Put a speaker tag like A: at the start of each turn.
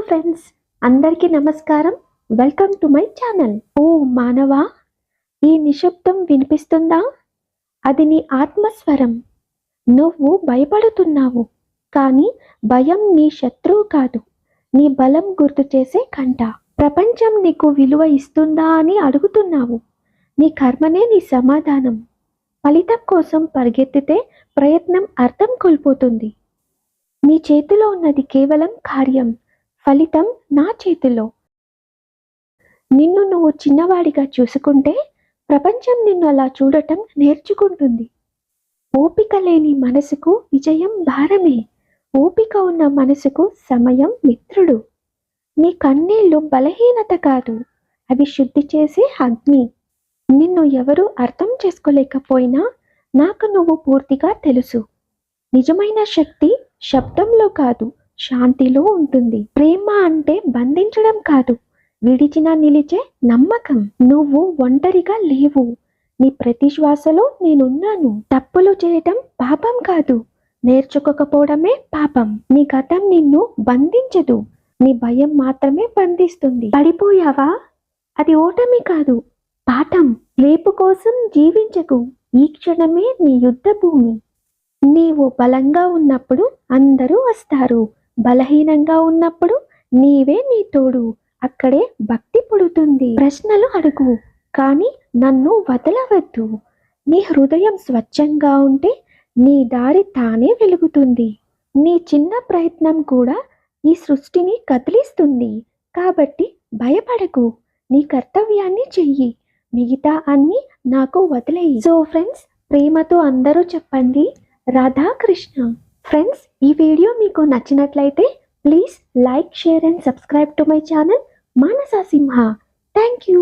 A: Friends, అందరికీ నమస్కారం. Welcome to my channel. ఓ మానవా, ఈ నిశ్శబ్దం వినిపిస్తుందా? అది నీ ఆత్మస్వరం. నువ్వు భయపడుతున్నావు, కానీ భయం నీ శత్రువు కాదు, నీ బలం గుర్తు చేసే కంట. ప్రపంచం నీకు విలువ ఇస్తుందా అని అడుగుతున్నావు. నీ కర్మనే నీ సమాధానం. ఫలితం కోసం పరిగెత్తితే ప్రయత్నం అర్థం కోల్పోతుంది. నీ చేతిలో ఉన్నది కేవలం కార్యం, ఫలితం నా చేతిలో. నిన్ను నువ్వు చిన్నవాడిగా చూసుకుంటే ప్రపంచం నిన్ను అలా చూడటం నేర్చుకుంటుంది. ఓపిక లేని మనసుకు విజయం భారమే. ఓపిక ఉన్న మనసుకు సమయం మిత్రుడు. నీ కన్నీళ్లు బలహీనత కాదు, అవి శుద్ధి చేసే అగ్ని. నిన్ను ఎవరూ అర్థం చేసుకోలేకపోయినా నాకు నువ్వు పూర్తిగా తెలుసు. నిజమైన శక్తి శబ్దంలో కాదు, శాంతిలో ఉంటుంది. ప్రేమ అంటే బంధించడం కాదు, విడిచినా నిలిచే నమ్మకం. నువ్వు ఒంటరిగా లేవు, నీ ప్రతి శ్వాసలో నేనున్నాను. తప్పులు చేయటం పాపం కాదు, నేర్చుకోకపోవడమే పాపం. నీ గతం నిన్ను బంధించదు, నీ భయం మాత్రమే బంధిస్తుంది. పడిపోయావా? అది ఓటమి కాదు, పాఠం. రేపు కోసం జీవించకు, ఈ క్షణమే నీ యుద్ధ భూమి. నీవు బలంగా ఉన్నప్పుడు అందరూ వస్తారు, బలహీనంగా ఉన్నప్పుడు నీవే నీ తోడు. అక్కడే భక్తి పుడుతుంది. ప్రశ్నలు అడుగు, కానీ నన్ను వదలవద్దు. నీ హృదయం స్వచ్ఛంగా ఉంటే నీ దారి తానే వెలుగుతుంది. నీ చిన్న ప్రయత్నం కూడా ఈ సృష్టిని కదిలిస్తుంది. కాబట్టి భయపడకు, నీ కర్తవ్యాన్ని చెయ్యి, మిగతా అన్ని నాకు వదిలేయి. సో ఫ్రెండ్స్, ప్రేమతో అందరూ చెప్పండి రాధాకృష్ణ. ఫ్రెండ్స్, ఈ వీడియో మీకు నచ్చినట్లయితే please like, share and subscribe to my channel Manasa Simha. Thank you.